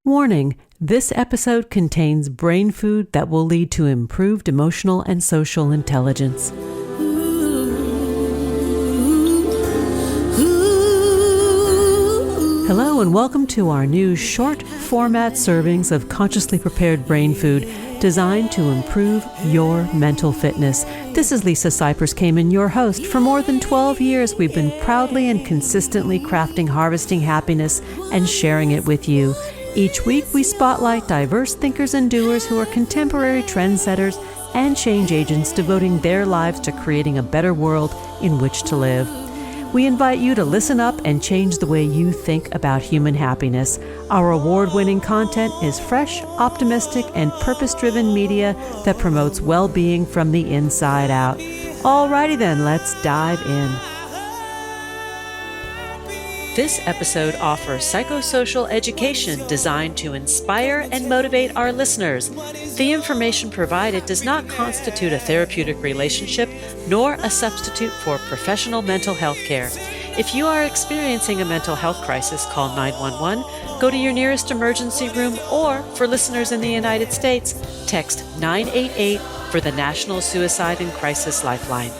Warning, this episode contains brain food that will lead to improved emotional and social intelligence. Hello and welcome to our new short format servings of consciously prepared brain food designed to improve your mental fitness. This is Lisa Cypers Kamen, your host. For more than 12 years, we've been proudly and consistently crafting harvesting happiness and sharing it with you. Each week, we spotlight diverse thinkers and doers who are contemporary trendsetters and change agents devoting their lives to creating a better world in which to live. We invite you to listen up and change the way you think about human happiness. Our award-winning content is fresh, optimistic, and purpose-driven media that promotes well-being from the inside out. Alrighty then, let's dive in. This episode offers psychosocial education designed to inspire and motivate our listeners. The information provided does not constitute a therapeutic relationship nor a substitute for professional mental health care. If you are experiencing a mental health crisis, call 911, go to your nearest emergency room, or for listeners in the United States, text 988 for the National Suicide and Crisis Lifeline.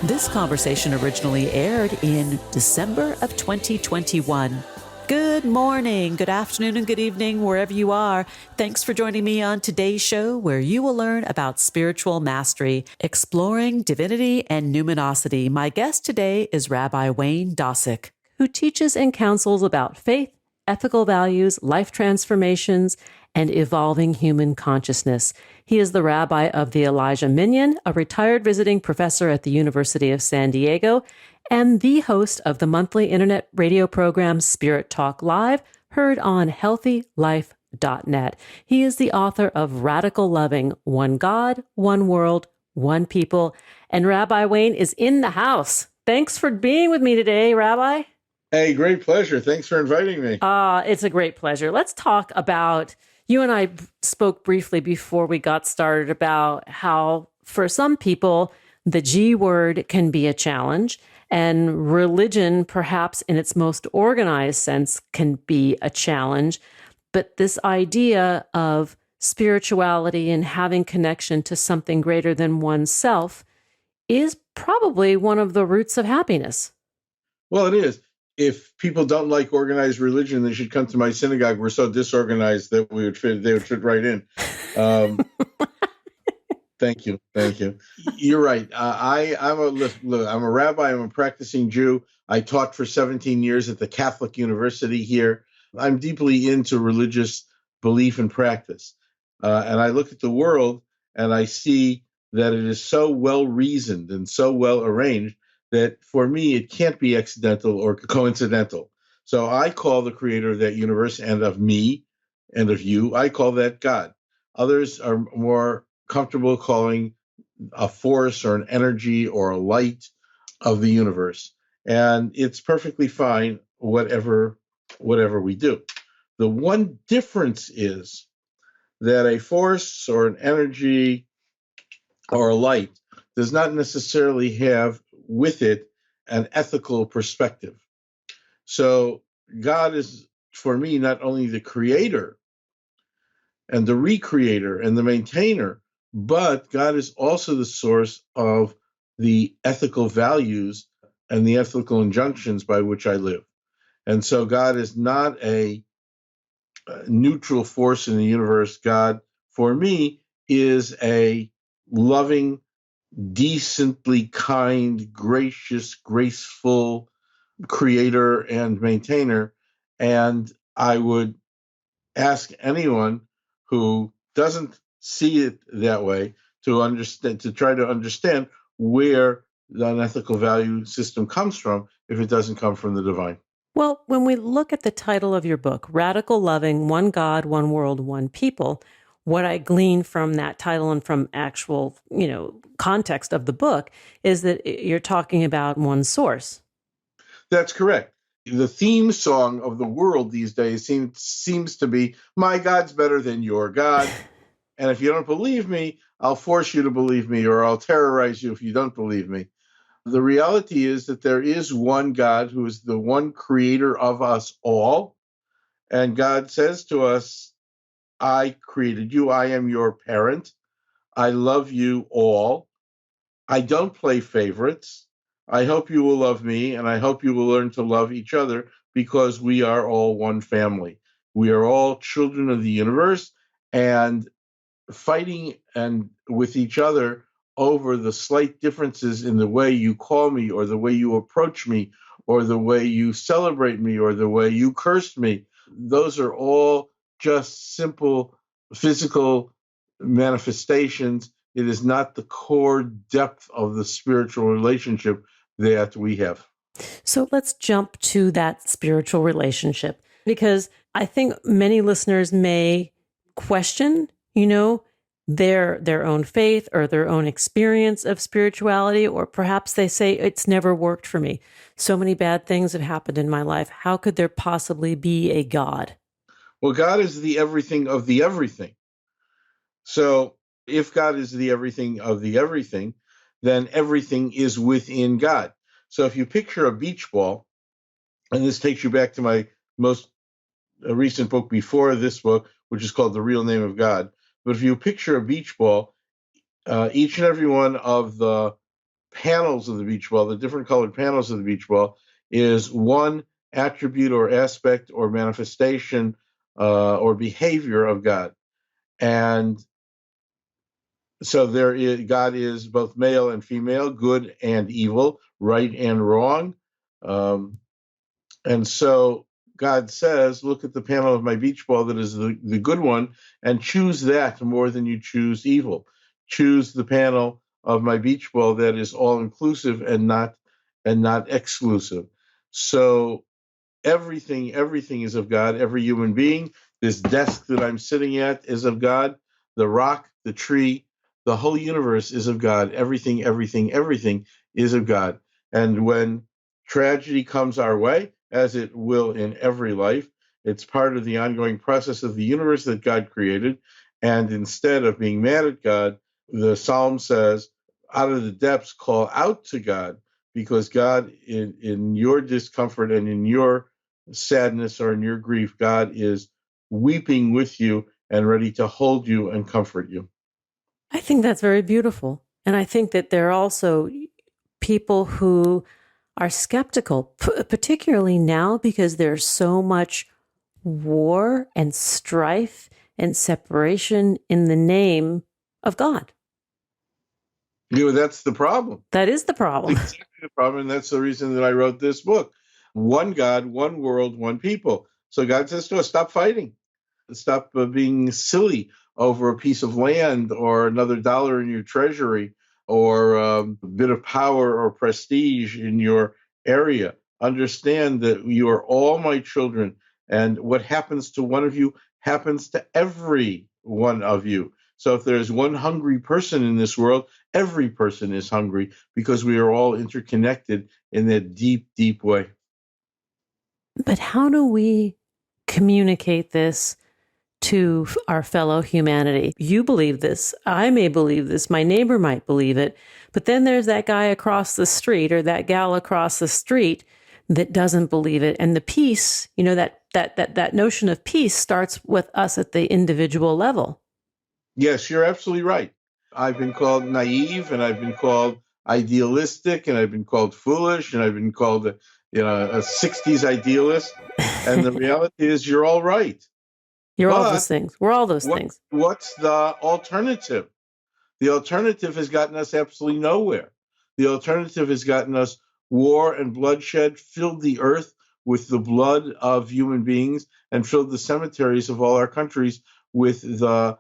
This conversation originally aired in December of 2021. Good morning, good afternoon, and good evening, wherever you are. Thanks for joining me on today's show, where you will learn about spiritual mastery, exploring divinity and numinosity. My guest today is Rabbi Wayne Dosick, who teaches and counsels about faith, ethical values, life transformations, and evolving human consciousness. He is the rabbi of the Elijah Minyan, a retired visiting professor at the University of San Diego, and the host of the monthly internet radio program Spirit Talk Live, heard on healthylife.net. He is the author of Radical Loving, One God, One World, One People. And Rabbi Wayne is in the house. Thanks for being with me today, Rabbi. Hey, great pleasure. Thanks for inviting me. It's a great pleasure. Let's talk about, you and I spoke briefly before we got started about how for some people, the G word can be a challenge, and religion, perhaps in its most organized sense, can be a challenge. But this idea of spirituality and having connection to something greater than oneself is probably one of the roots of happiness. Well, it is. If people don't like organized religion, they should come to my synagogue. We're so disorganized that they would fit right in. Thank you. You're right. I'm a rabbi. I'm a practicing Jew. I taught for 17 years at the Catholic University here. I'm deeply into religious belief and practice. And I look at the world and I see that it is so well reasoned and so well arranged that for me, it can't be accidental or coincidental. So I call the creator of that universe and of me and of you, I call that God. Others are more comfortable calling a force or an energy or a light of the universe. And it's perfectly fine, whatever we do. The one difference is that a force or an energy or a light does not necessarily have with it an ethical perspective. So God is, for me, not only the creator and the recreator and the maintainer, but God is also the source of the ethical values and the ethical injunctions by which I live. And so God is not a neutral force in the universe. God, for me, is a loving, decently kind, gracious, graceful creator and maintainer. And I would ask anyone who doesn't see it that way to try to understand where the unethical value system comes from if it doesn't come from the divine. Well, when we look at the title of your book, Radical Loving, One God, One World, One People, what I glean from that title and from actual, context of the book is that you're talking about one source. That's correct. The theme song of the world these days seems to be, my God's better than your God. And if you don't believe me, I'll force you to believe me, or I'll terrorize you if you don't believe me. The reality is that there is one God who is the one creator of us all. And God says to us, I created you. I am your parent. I love you all. I don't play favorites. I hope you will love me, and I hope you will learn to love each other because we are all one family. We are all children of the universe, and fighting and with each other over the slight differences in the way you call me or the way you approach me or the way you celebrate me or the way you curse me. Those are all just simple physical manifestations. It is not the core depth of the spiritual relationship that we have. So let's jump to that spiritual relationship, because I think many listeners may question, their own faith or their own experience of spirituality, or perhaps they say it's never worked for me. So many bad things have happened in my life. How could there possibly be a God? Well, God is the everything of the everything. So if God is the everything of the everything, then everything is within God. So if you picture a beach ball, and this takes you back to my most recent book before this book, which is called The Real Name of God. But if you picture a beach ball, each and every one of the panels of the beach ball, the different colored panels of the beach ball, is one attribute or aspect or manifestation or behavior of God. And so God is both male and female, good and evil, right and wrong. And so God says, look at the panel of my beach ball that is the good one, and choose that more than you choose evil. Choose the panel of my beach ball that is all inclusive and not exclusive. So everything is of God. Every human being, this desk that I'm sitting at is of God. The rock, the tree, the whole universe is of God. Everything is of God. And when tragedy comes our way, as it will in every life, it's part of the ongoing process of the universe that God created. And instead of being mad at God, the Psalm says, out of the depths, call out to God, because God, in your discomfort and in your sadness or in your grief, God is weeping with you and ready to hold you and comfort you. I think that's very beautiful. And I think that there are also people who are skeptical, particularly now, because there's so much war and strife and separation in the name of God. That's the problem. That is the problem. That's exactly the problem. And that's the reason that I wrote this book. One God, one world, one people. So God says to us, stop fighting. Stop being silly over a piece of land or another dollar in your treasury or a bit of power or prestige in your area. Understand that you are all my children, and what happens to one of you happens to every one of you. So if there's one hungry person in this world, every person is hungry, because we are all interconnected in that deep, deep way. But how do we communicate this to our fellow humanity? You believe this. I may believe this. My neighbor might believe it. But then there's that guy across the street or that gal across the street that doesn't believe it. And the peace, that notion of peace starts with us at the individual level. Yes, you're absolutely right. I've been called naive, and I've been called idealistic, and I've been called foolish, and I've been called a 60s idealist. And the reality is you're all right. You're all those things. We're all those things. What's the alternative? The alternative has gotten us absolutely nowhere. The alternative has gotten us war and bloodshed, filled the earth with the blood of human beings, and filled the cemeteries of all our countries with the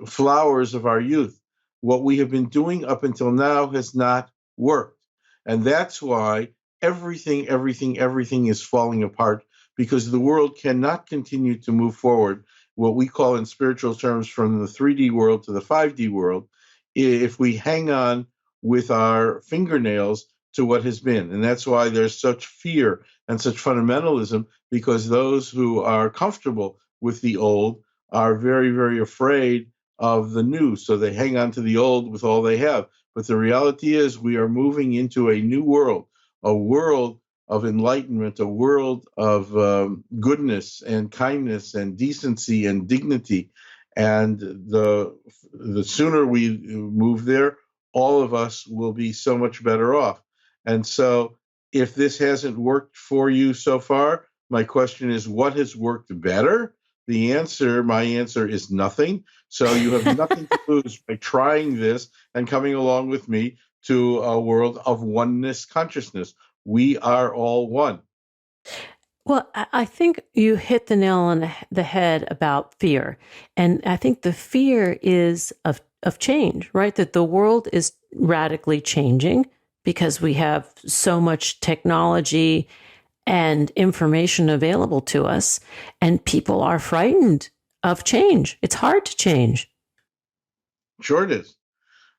flowers of our youth. What we have been doing up until now has not worked. And that's why everything is falling apart, because the world cannot continue to move forward, what we call in spiritual terms from the 3D world to the 5D world, if we hang on with our fingernails to what has been. And that's why there's such fear and such fundamentalism, because those who are comfortable with the old are very, very afraid of the new. So they hang on to the old with all they have. But the reality is we are moving into a new world, a world of enlightenment, a world of goodness and kindness and decency and dignity. And the sooner we move there, all of us will be so much better off. And so if this hasn't worked for you so far, my question is, what has worked better? My answer is nothing. So you have nothing to lose by trying this and coming along with me to a world of oneness consciousness. We are all one. Well, I think you hit the nail on the head about fear. And I think the fear is of change, right? That the world is radically changing because we have so much technology and information available to us, and people are frightened of change. It's hard to change. Sure it is.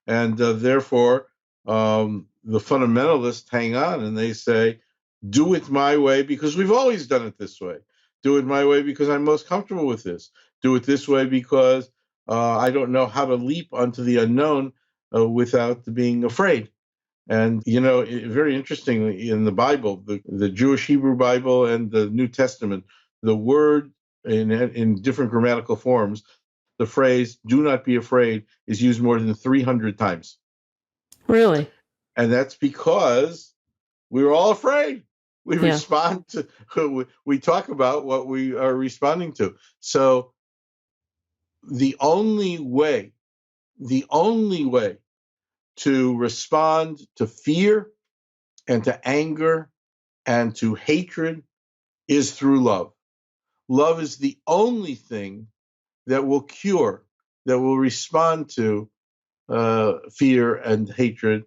And therefore, the fundamentalists hang on and they say, do it my way because we've always done it this way. Do it my way because I'm most comfortable with this. Do it this way because I don't know how to leap onto the unknown without being afraid. And, very interestingly, in the Bible, the Jewish Hebrew Bible and the New Testament, the word in different grammatical forms, the phrase, do not be afraid, is used more than 300 times. Really? And that's because we're all afraid. We respond to, we talk about what we are responding to. So the only way to respond to fear and to anger and to hatred is through love. Love is the only thing that will cure, that will respond to fear and hatred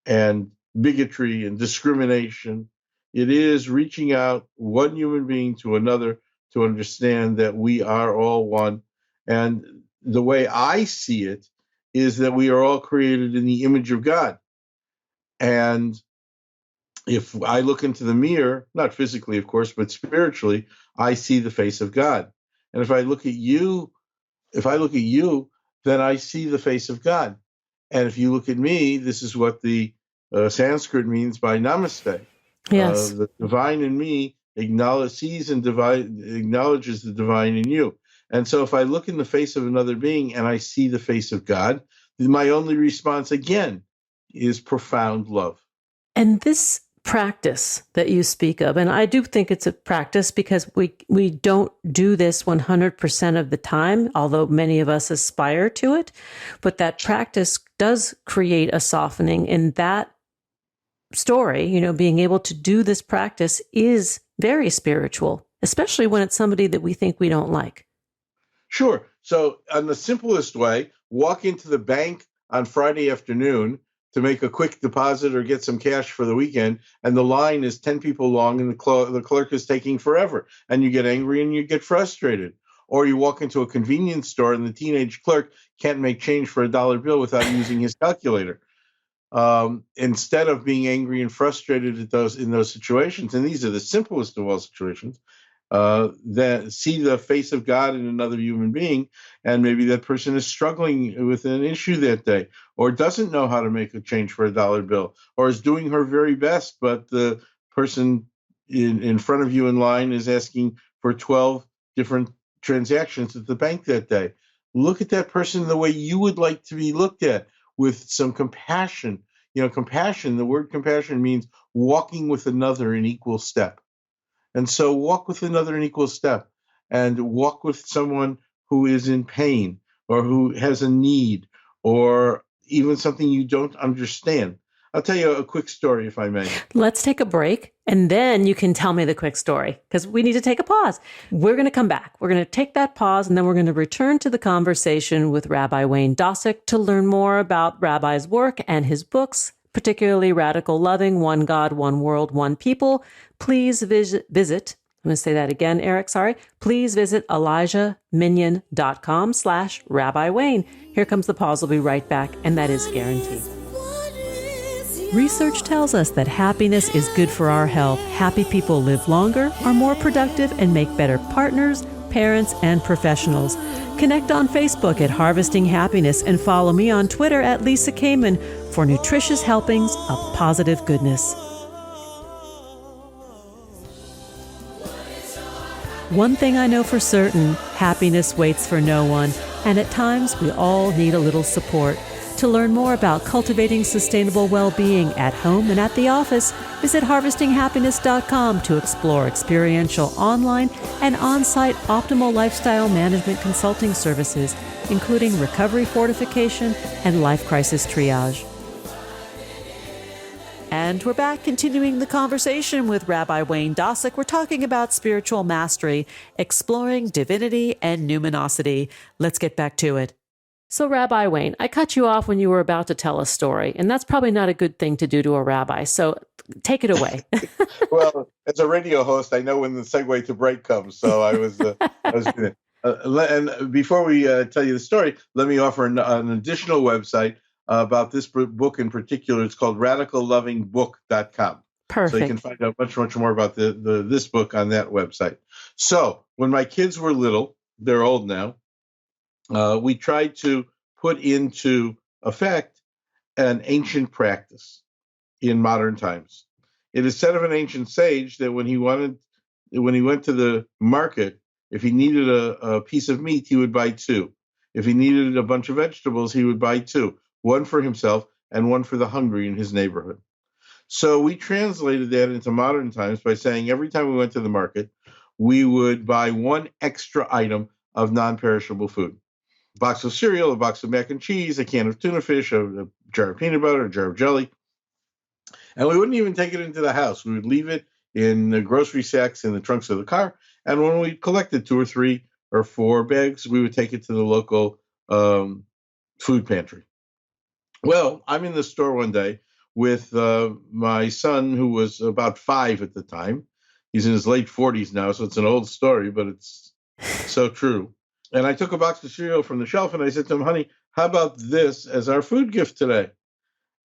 and bigotry and discrimination. It is reaching out one human being to another to understand that we are all one. And the way I see it is that we are all created in the image of God. And if I look into the mirror, not physically, of course, but spiritually, I see the face of God. And if I look at you, then I see the face of God. And if you look at me, this is what the Sanskrit means by namaste. Yes. The divine in me acknowledges the divine in you. And so if I look in the face of another being and I see the face of God, my only response again is profound love. And this practice that you speak of, and I do think it's a practice because we don't do this 100% of the time, although many of us aspire to it, but that practice does create a softening in that story. Being able to do this practice is very spiritual, especially when it's somebody that we think we don't like. Sure. So on the simplest way, walk into the bank on Friday afternoon to make a quick deposit or get some cash for the weekend, and the line is 10 people long and the clerk is taking forever, and you get angry and you get frustrated. Or you walk into a convenience store and the teenage clerk can't make change for a $1 bill without using his calculator. Instead of being angry and frustrated in those situations, and these are the simplest of all situations, that see the face of God in another human being, and maybe that person is struggling with an issue that day, or doesn't know how to make a change for a $1 bill, or is doing her very best, but the person in front of you in line is asking for 12 different transactions at the bank that day. Look at that person the way you would like to be looked at, with some compassion. Compassion, the word compassion means walking with another in equal step. And so walk with another in equal step, and walk with someone who is in pain or who has a need or even something you don't understand. I'll tell you a quick story, if I may. Let's take a break, and then you can tell me the quick story, because we need to take a pause. We're going to come back. We're going to take that pause, and then we're going to return to the conversation with Rabbi Wayne Dosick to learn more about Rabbi's work and his books, particularly Radical Loving, One God, One World, One People. Please visit, I'm going to say that again, Eric, sorry. Please visit ElijahMinion.com/Rabbi Wayne. Here comes the pause. We'll be right back, and that is guaranteed. Research tells us that happiness is good for our health. Happy people live longer, are more productive, and make better partners, parents, and professionals. Connect on Facebook at Harvesting Happiness and follow me on Twitter at Lisa Kamen for nutritious helpings of positive goodness. One thing I know for certain, happiness waits for no one, and at times we all need a little support. To learn more about cultivating sustainable well-being at home and at the office, visit harvestinghappiness.com to explore experiential online and on-site optimal lifestyle management consulting services, including recovery fortification and life crisis triage. And we're back continuing the conversation with Rabbi Wayne Dosick. We're talking about spiritual mastery, exploring divinity and numinosity. Let's get back to it. So, Rabbi Wayne, I cut you off when you were about to tell a story, and that's probably not a good thing to do to a rabbi. So take it away. Well, as a radio host, I know when the segue to break comes. So I was gonna, and before we tell you the story, let me offer an additional website about this book in particular. It's called radicallovingbook.com. Perfect. So you can find out much more about this book on that website. So when my kids were little, they're old now, we tried to put into effect an ancient practice in modern times. It is said of an ancient sage that when he went to the market, if he needed a piece of meat, he would buy two. If he needed a bunch of vegetables, he would buy two, one for himself and one for the hungry in his neighborhood. So we translated that into modern times by saying every time we went to the market, we would buy one extra item of non-perishable food. A box of cereal, a box of mac and cheese, a can of tuna fish, a jar of peanut butter, a jar of jelly. And we wouldn't even take it into the house. We would leave it in the grocery sacks in the trunks of the car. And when we collected 2 or 3 or 4 bags, we would take it to the local food pantry. Well, I'm in the store one day with my son, who was about 5 at the time. He's in his late 40s now, so it's an old story, but it's so true. And I took a box of cereal from the shelf, and I said to him, honey, how about this as our food gift today?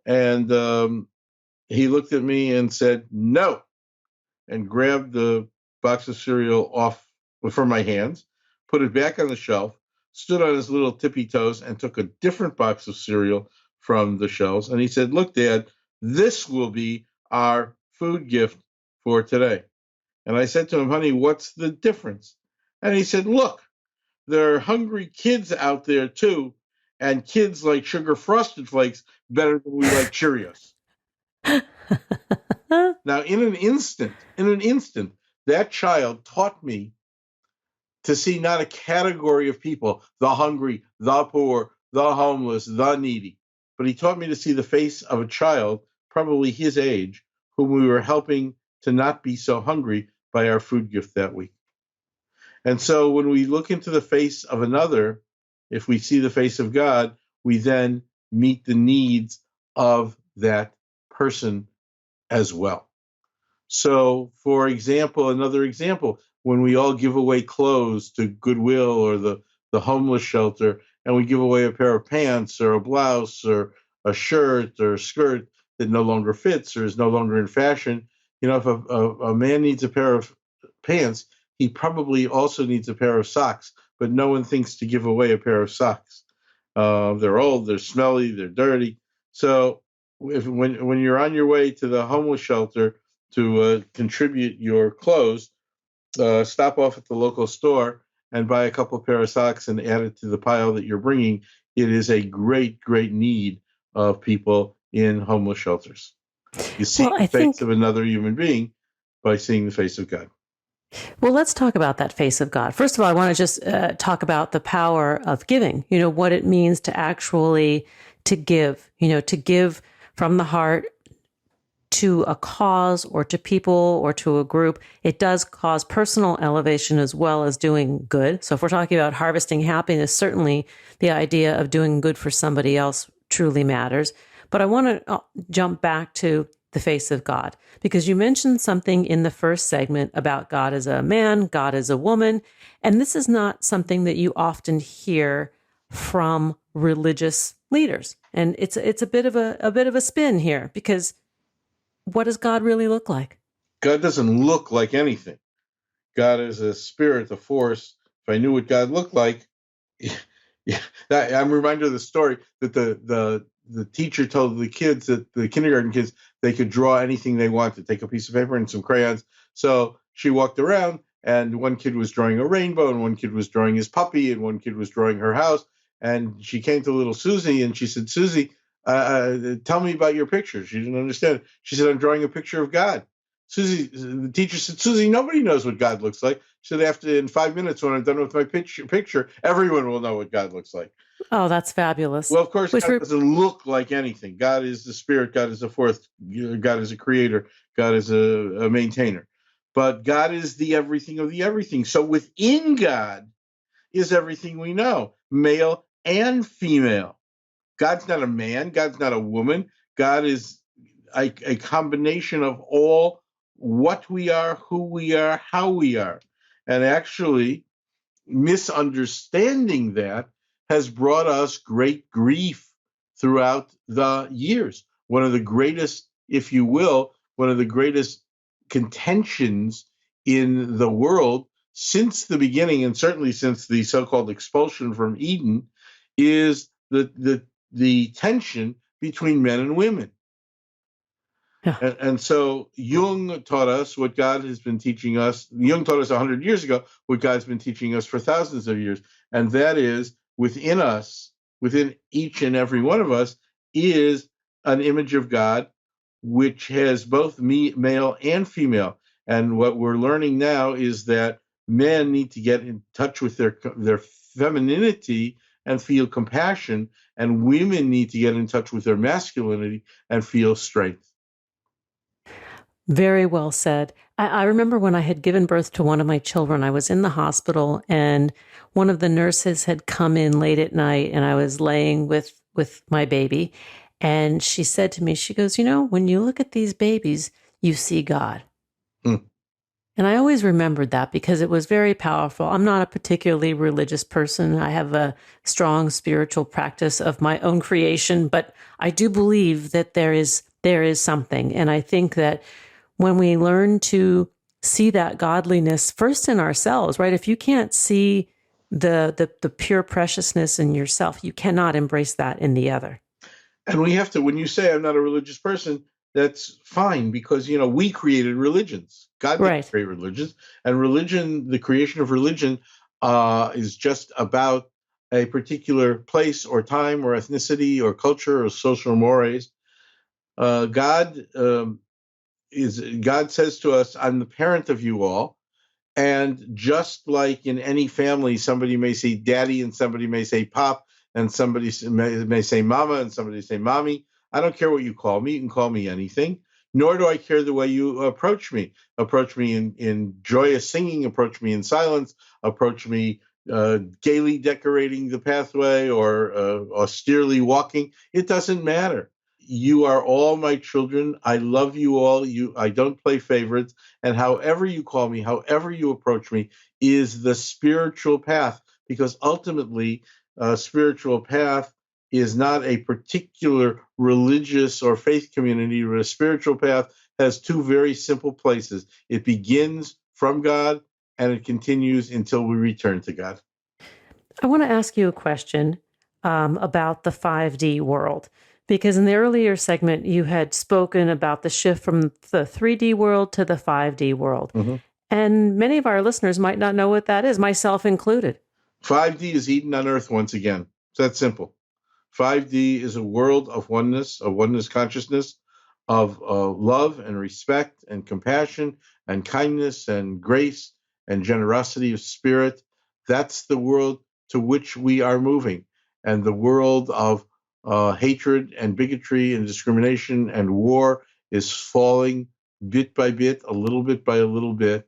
And he looked at me and said, no, and grabbed the box of cereal off from my hands, put it back on the shelf, stood on his little tippy toes, and took a different box of cereal from the shelves. And he said, look, Dad, this will be our food gift for today. And I said to him, honey, what's the difference? And he said, look, there are hungry kids out there too, and kids like sugar frosted flakes better than we like Cheerios. Now, in an instant, that child taught me to see not a category of people, the hungry, the poor, the homeless, the needy, but he taught me to see the face of a child, probably his age, whom we were helping to not be so hungry by our food gift that week. And so when we look into the face of another, if we see the face of God, we then meet the needs of that person as well. So, for example, another example, when we all give away clothes to Goodwill or the homeless shelter, and we give away a pair of pants or a blouse or a shirt or a skirt that no longer fits or is no longer in fashion, if a man needs a pair of pants, he probably also needs a pair of socks, but no one thinks to give away a pair of socks. They're old, they're smelly, they're dirty. So when you're on your way to the homeless shelter to contribute your clothes, stop off at the local store and buy a couple of pair of socks and add it to the pile that you're bringing. It is a great, great need of people in homeless shelters. You see the face of another human being by seeing the face of God. Well, let's talk about that face of God. First of all, I want to just talk about the power of giving, what it means to actually to give from the heart to a cause or to people or to a group. It does cause personal elevation as well as doing good. So if we're talking about harvesting happiness, certainly the idea of doing good for somebody else truly matters. But I want to jump back to the face of God, because you mentioned something in the first segment about God as a man, God as a woman, and this is not something that you often hear from religious leaders. And it's a bit of a spin here, because what does God really look like? God doesn't look like anything. God is a spirit, a force. If I knew what God looked like, I'm reminded of the story that the teacher told the kids, that the kindergarten kids, they could draw anything they wanted. Take a piece of paper and some crayons. So she walked around and one kid was drawing a rainbow, and one kid was drawing his puppy, and one kid was drawing her house. And she came to little Susie, and she said, Susie, tell me about your picture. She didn't understand. She said, I'm drawing a picture of God. The teacher said, Susie, nobody knows what God looks like. She said, in 5 minutes, when I'm done with my picture, everyone will know what God looks like. Oh, that's fabulous. Well, of course, God doesn't look like anything. God is the spirit. God is the fourth. God is a creator. God is a maintainer. But God is the everything of the everything. So within God is everything we know, male and female. God's not a man. God's not a woman. God is a combination of all what we are, who we are, how we are. And actually, misunderstanding that has brought us great grief throughout the years. One of the greatest, if you will, one of the greatest contentions in the world since the beginning, and certainly since the so-called expulsion from Eden, is the tension between men and women. Yeah. And so Jung taught us what God has been teaching us. Jung taught us 100 years ago what God's been teaching us for thousands of years. And that is within us, within each and every one of us, is an image of God, which has both male and female. And what we're learning now is that men need to get in touch with their femininity and feel compassion, and women need to get in touch with their masculinity and feel strength. Very well said. I remember when I had given birth to one of my children, I was in the hospital, and one of the nurses had come in late at night, and I was laying with my baby. And she said to me, she goes, when you look at these babies, you see God. And I always remembered that because it was very powerful. I'm not a particularly religious person. I have a strong spiritual practice of my own creation, but I do believe that there is something. And I think that when we learn to see that godliness first in ourselves, right? If you can't see the pure preciousness in yourself, you cannot embrace that in the other. And we have to, when you say I'm not a religious person, that's fine, because, we created religions. God didn't create religions. And religion, the creation of religion, is just about a particular place or time or ethnicity or culture or social mores. God says to us, I'm the parent of you all. And just like in any family, somebody may say daddy and somebody may say pop, and somebody may say mama and somebody say mommy. I don't care what you call me. You can call me anything. Nor do I care the way you approach me. Approach me in joyous singing. Approach me in silence. Approach me gaily decorating the pathway or austerely walking. It doesn't matter. You are all my children. I love you all. I don't play favorites. And however you call me, however you approach me, is the spiritual path. Because ultimately, spiritual path is not a particular religious or faith community, but a spiritual path has two very simple places. It begins from God and it continues until we return to God. I want to ask you a question about the 5D world, because in the earlier segment, you had spoken about the shift from the 3D world to the 5D world. Mm-hmm. And many of our listeners might not know what that is, myself included. 5D is Eden on Earth once again. It's that simple. 5D is a world of oneness consciousness, of love and respect and compassion and kindness and grace and generosity of spirit. That's the world to which we are moving. And the world of hatred and bigotry and discrimination and war is falling bit by bit, a little bit by a little bit.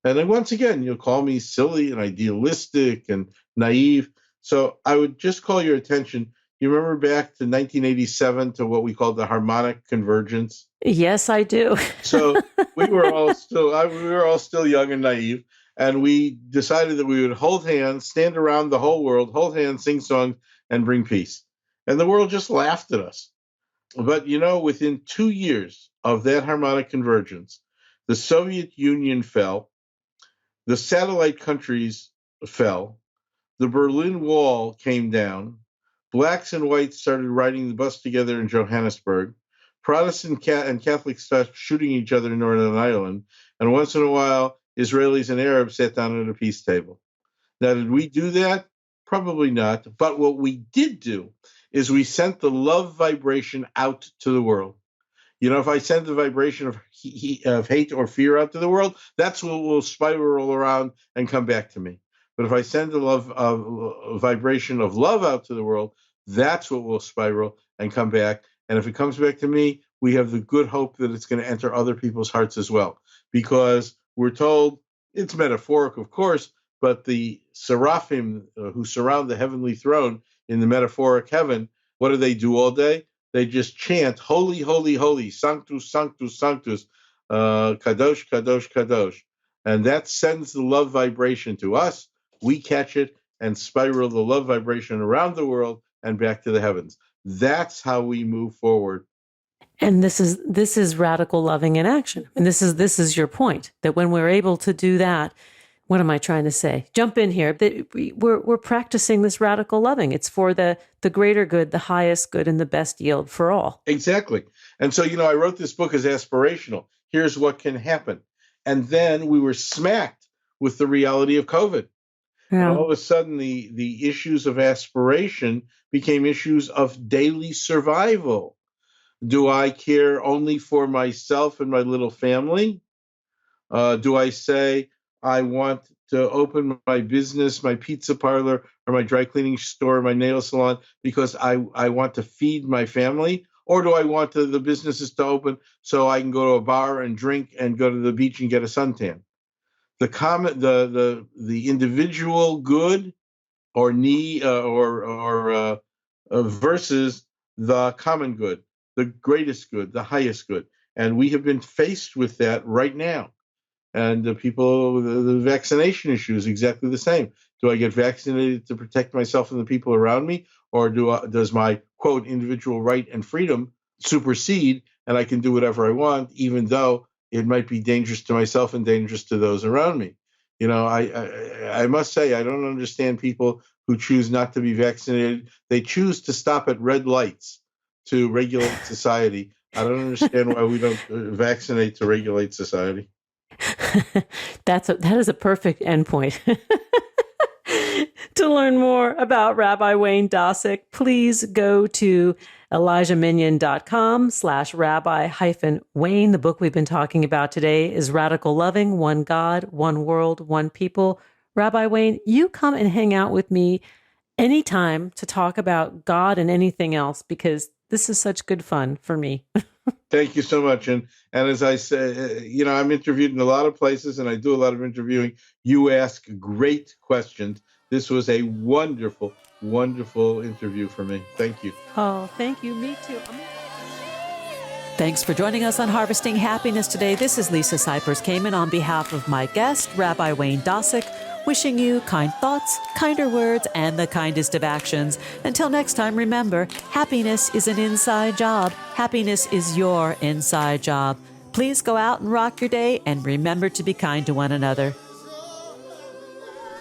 And then once again, you'll call me silly and idealistic and naive. So I would just call your attention. You remember back to 1987 to what we called the harmonic convergence? Yes, I do. So we were all still young and naive, and we decided that we would hold hands, stand around the whole world, hold hands, sing songs, and bring peace. And the world just laughed at us. But within 2 years of that harmonic convergence, the Soviet Union fell, the satellite countries fell, the Berlin Wall came down, blacks and whites started riding the bus together in Johannesburg, Protestant and Catholics started shooting each other in Northern Ireland, and once in a while Israelis and Arabs sat down at a peace table. Now, did we do that? Probably not. But what we did do is we sent the love vibration out to the world. You know, if I send the vibration of hate or fear out to the world, that's what will spiral around and come back to me. But if I send the vibration of love out to the world, that's what will spiral and come back. And if it comes back to me, we have the good hope that it's going to enter other people's hearts as well. Because we're told, it's metaphoric, of course, but the seraphim who surround the heavenly throne in the metaphoric heaven, what do they do all day? They just chant, holy, holy, holy, sanctus, sanctus, sanctus, kadosh, kadosh, kadosh. And that sends the love vibration to us. We catch it and spiral the love vibration around the world and back to the heavens. That's how we move forward. And this is radical loving in action. And this is your point, that when we're able to do that, what am I trying to say? Jump in here. We're practicing this radical loving. It's for the greater good, the highest good, and the best yield for all. Exactly. And so, I wrote this book as aspirational. Here's what can happen. And then we were smacked with the reality of COVID. Yeah. And all of a sudden, the issues of aspiration became issues of daily survival. Do I care only for myself and my little family? Do I say, I want to open my business, my pizza parlor, or my dry cleaning store, my nail salon, because I want to feed my family? Or do I want the businesses to open so I can go to a bar and drink and go to the beach and get a suntan? The individual good or need versus the common good, the greatest good, the highest good. And we have been faced with that right now. And the vaccination issue is exactly the same. Do I get vaccinated to protect myself and the people around me? Or does my, quote, individual right and freedom supersede and I can do whatever I want, even though it might be dangerous to myself and dangerous to those around me? I must say, I don't understand people who choose not to be vaccinated. They choose to stop at red lights to regulate society. I don't understand why we don't vaccinate to regulate society. That is a perfect endpoint. To learn more about Rabbi Wayne Dosick, please go to elijahminion.com/rabbi-Wayne. The book we've been talking about today is Radical Loving, One God, One World, One People. Rabbi Wayne, you come and hang out with me anytime to talk about God and anything else, because this is such good fun for me. Thank you so much. And as I say, I'm interviewed in a lot of places and I do a lot of interviewing. You ask great questions. This was a wonderful, wonderful interview for me. Thank you. Oh, thank you. Me too. Thanks for joining us on Harvesting Happiness today. This is Lisa Cypers Kamen on behalf of my guest, Rabbi Wayne Dosick, wishing you kind thoughts, kinder words, and the kindest of actions. Until next time, remember, happiness is an inside job. Happiness is your inside job. Please go out and rock your day, and remember to be kind to one another.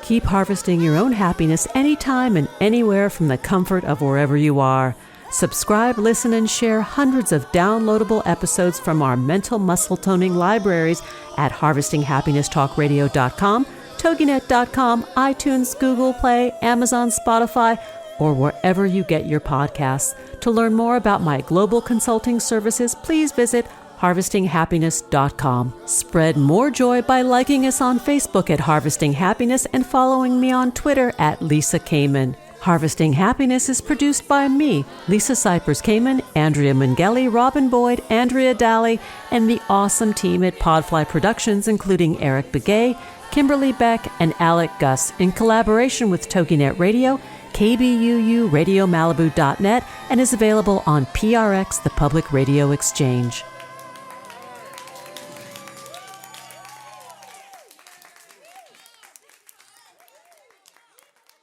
Keep harvesting your own happiness anytime and anywhere from the comfort of wherever you are. Subscribe, listen, and share hundreds of downloadable episodes from our mental muscle toning libraries at harvestinghappinesstalkradio.com, toginet.com, iTunes, Google Play, Amazon, Spotify, or wherever you get your podcasts. To learn more about my global consulting services, please visit harvestinghappiness.com. Spread more joy by liking us on Facebook at Harvesting Happiness and following me on Twitter at Lisa Kamen. Harvesting Happiness is produced by me, Lisa Cypers Kamen, Andrea Mungeli, Robin Boyd, Andrea Daly, and the awesome team at Podfly Productions, including Eric Begay, Kimberly Beck, and Alec Gus, in collaboration with TogiNet Radio, KBUU, RadioMalibu.net, and is available on PRX, the Public Radio Exchange.